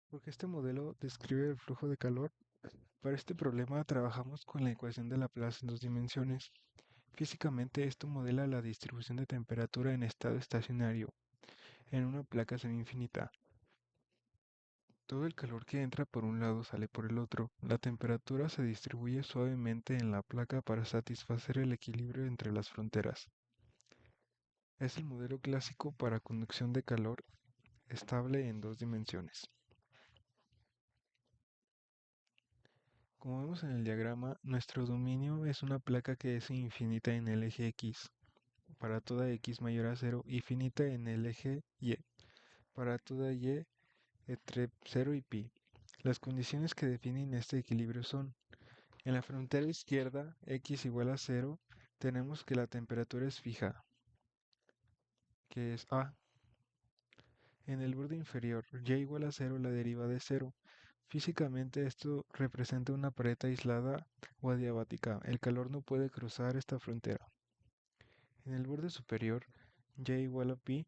Porque este modelo describe el flujo de calor. Para este problema trabajamos con la ecuación de Laplace en dos dimensiones. Físicamente esto modela la distribución de temperatura en estado estacionario en una placa semi-infinita. Todo el calor que entra por un lado sale por el otro. La temperatura se distribuye suavemente en la placa para satisfacer el equilibrio entre las fronteras. Es el modelo clásico para conducción de calor estable en dos dimensiones. Como vemos en el diagrama, nuestro dominio es una placa que es infinita en el eje X para toda X mayor a cero y finita en el eje Y para toda Y entre 0 y pi. Las condiciones que definen este equilibrio son: en la frontera izquierda, x igual a cero, tenemos que la temperatura es fija, que es A. En el borde inferior, y igual a cero, la derivada es cero. Físicamente esto representa una pared aislada o adiabática. El calor no puede cruzar esta frontera. En el borde superior, y igual a pi,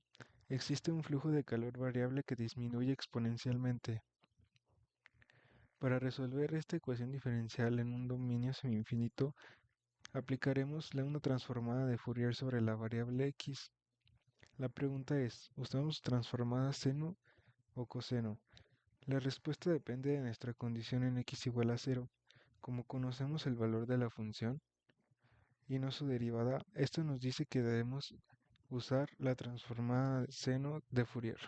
existe un flujo de calor variable que disminuye exponencialmente. Para resolver esta ecuación diferencial en un dominio semi-infinito, aplicaremos una transformada de Fourier sobre la variable x. La pregunta es, ¿usamos transformada seno o coseno? La respuesta depende de nuestra condición en x igual a cero. Como conocemos el valor de la función y no su derivada, esto nos dice que debemos usar la transformada seno de Fourier.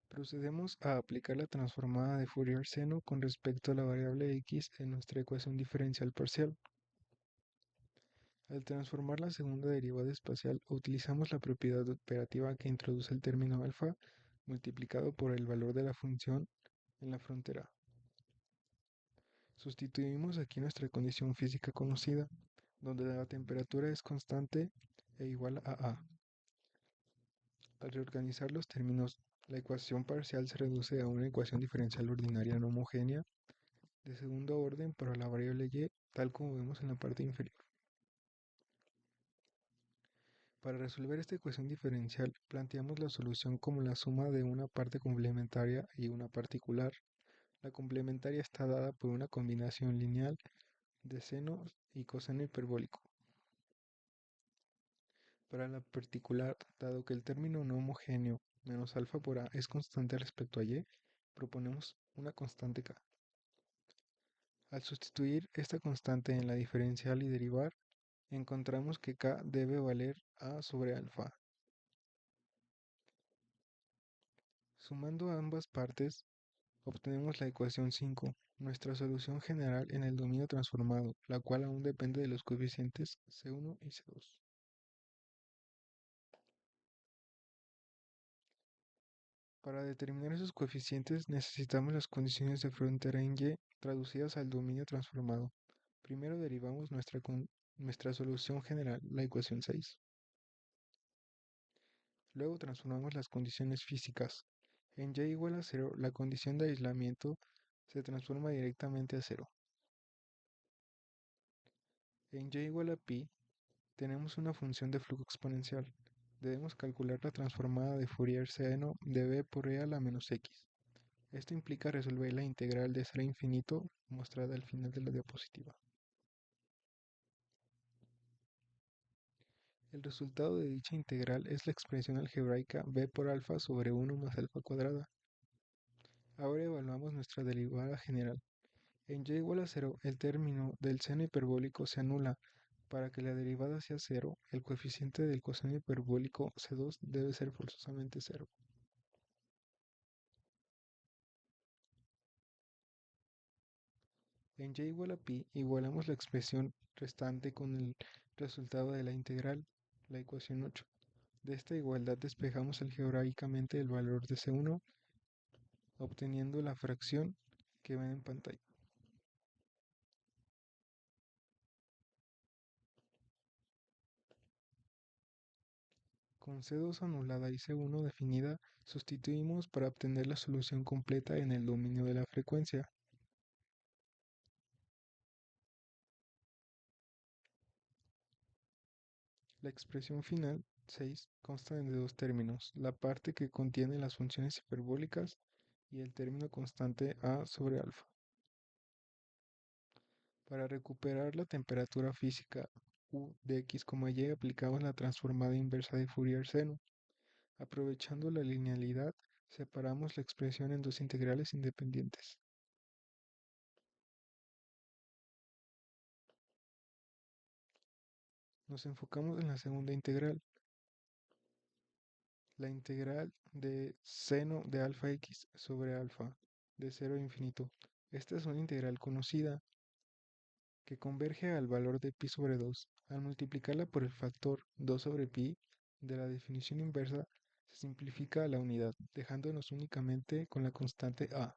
Procedemos a aplicar la transformada de Fourier seno con respecto a la variable x en nuestra ecuación diferencial parcial. Al transformar la segunda derivada espacial, utilizamos la propiedad operativa que introduce el término alfa multiplicado por el valor de la función en la frontera. Sustituimos aquí nuestra condición física conocida, donde la temperatura es constante e igual a A. Al reorganizar los términos, la ecuación parcial se reduce a una ecuación diferencial ordinaria no homogénea de segundo orden para la variable y, tal como vemos en la parte inferior. Para resolver esta ecuación diferencial, planteamos la solución como la suma de una parte complementaria y una particular. La complementaria está dada por una combinación lineal de seno y coseno hiperbólico. Para la particular, dado que el término no homogéneo menos alfa por a es constante respecto a y, proponemos una constante k. Al sustituir esta constante en la diferencial y derivar, encontramos que k debe valer a sobre alfa. Sumando ambas partes, obtenemos la ecuación 5, nuestra solución general en el dominio transformado, la cual aún depende de los coeficientes C1 y C2. Para determinar esos coeficientes necesitamos las condiciones de frontera en Y traducidas al dominio transformado. Primero derivamos nuestra solución general, la ecuación 6. Luego transformamos las condiciones físicas. En Y igual a 0, la condición de aislamiento se transforma directamente a 0. En Y igual a pi, tenemos una función de flujo exponencial. Debemos calcular la transformada de Fourier seno de b por e a la menos x. Esto implica resolver la integral de 0 a infinito mostrada al final de la diapositiva. El resultado de dicha integral es la expresión algebraica b por alfa sobre 1 más alfa cuadrada. Ahora evaluamos nuestra derivada general. En y igual a 0, el término del seno hiperbólico se anula. Para que la derivada sea 0, el coeficiente del coseno hiperbólico C2 debe ser forzosamente 0. En y igual a pi, igualamos la expresión restante con el resultado de la integral, la ecuación 8. De esta igualdad despejamos algebraicamente el valor de C1, obteniendo la fracción que ven en pantalla. Con C2 anulada y C1 definida, sustituimos para obtener la solución completa en el dominio de la frecuencia. La expresión final 6 constan de dos términos, la parte que contiene las funciones hiperbólicas y el término constante a sobre alfa. Para recuperar la temperatura física U de x, y aplicamos la transformada inversa de Fourier seno. Aprovechando la linealidad, separamos la expresión en dos integrales independientes. Nos enfocamos en la segunda integral, la integral de seno de alfa x sobre alfa, de 0 a infinito. Esta es una integral conocida que converge al valor de pi sobre 2. Al multiplicarla por el factor 2 sobre pi de la definición inversa, se simplifica a la unidad, dejándonos únicamente con la constante a.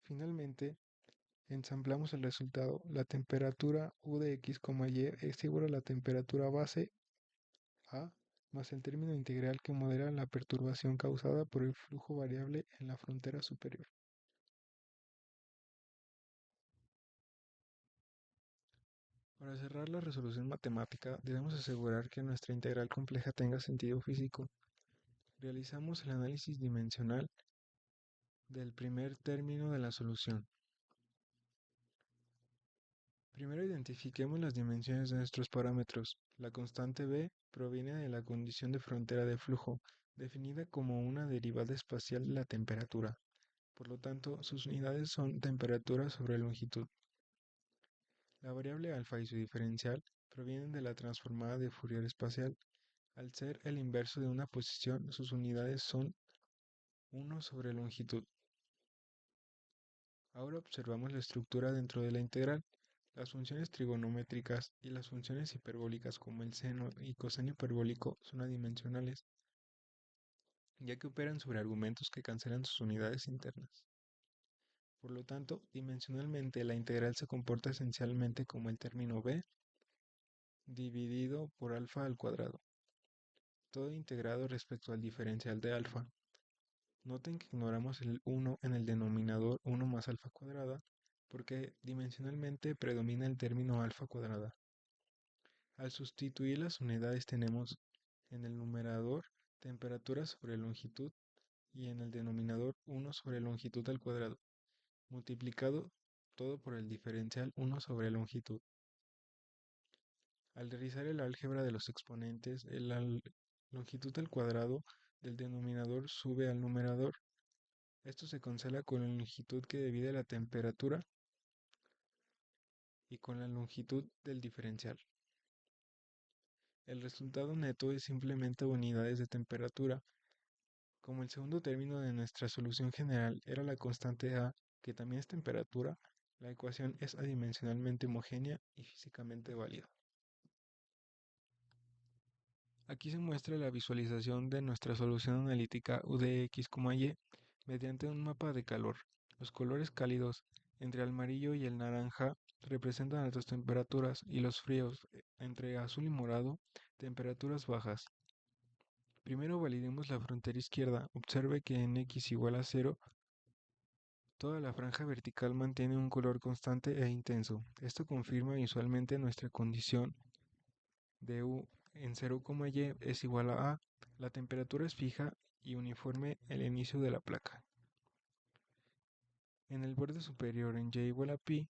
Finalmente, ensamblamos el resultado. La temperatura U de x, y es igual a la temperatura base A más el término integral que modela la perturbación causada por el flujo variable en la frontera superior. Para cerrar la resolución matemática, debemos asegurar que nuestra integral compleja tenga sentido físico. Realizamos el análisis dimensional del primer término de la solución. Primero identifiquemos las dimensiones de nuestros parámetros. La constante b proviene de la condición de frontera de flujo, definida como una derivada espacial de la temperatura. Por lo tanto, sus unidades son temperatura sobre longitud. La variable alfa y su diferencial provienen de la transformada de Fourier espacial. Al ser el inverso de una posición, sus unidades son 1 sobre longitud. Ahora observamos la estructura dentro de la integral. Las funciones trigonométricas y las funciones hiperbólicas como el seno y coseno hiperbólico son adimensionales, ya que operan sobre argumentos que cancelan sus unidades internas. Por lo tanto, dimensionalmente la integral se comporta esencialmente como el término b dividido por alfa al cuadrado, todo integrado respecto al diferencial de alfa. Noten que ignoramos el 1 en el denominador 1 más alfa cuadrada, porque dimensionalmente predomina el término alfa cuadrada. Al sustituir las unidades tenemos en el numerador temperatura sobre longitud y en el denominador 1 sobre longitud al cuadrado, multiplicado todo por el diferencial 1 sobre longitud. Al realizar el álgebra de los exponentes, la longitud al cuadrado del denominador sube al numerador. Esto se cancela con la longitud que divide la temperatura y con la longitud del diferencial. El resultado neto es simplemente unidades de temperatura. Como el segundo término de nuestra solución general era la constante A, que también es temperatura, la ecuación es adimensionalmente homogénea y físicamente válida. Aquí se muestra la visualización de nuestra solución analítica U de x, y mediante un mapa de calor. Los colores cálidos entre el amarillo y el naranja representan altas temperaturas y los fríos entre azul y morado, temperaturas bajas. Primero validemos la frontera izquierda. Observe que en x igual a 0, toda la franja vertical mantiene un color constante e intenso. Esto confirma visualmente nuestra condición de U en 0, y es igual a A. La temperatura es fija y uniforme el inicio de la placa. En el borde superior en Y igual a pi,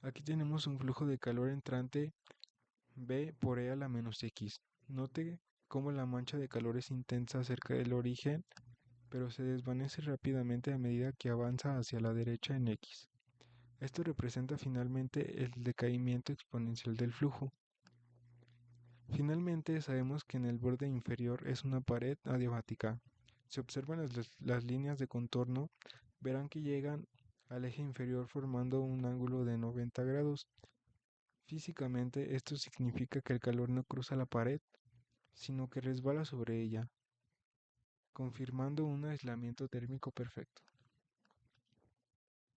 aquí tenemos un flujo de calor entrante B por E a la menos X. Note cómo la mancha de calor es intensa cerca del origen, pero se desvanece rápidamente a medida que avanza hacia la derecha en X. Esto representa finalmente el decaimiento exponencial del flujo. Finalmente, sabemos que en el borde inferior es una pared adiabática. Si observan las líneas de contorno, verán que llegan al eje inferior formando un ángulo de 90 grados. Físicamente, esto significa que el calor no cruza la pared, sino que resbala sobre ella, confirmando un aislamiento térmico perfecto.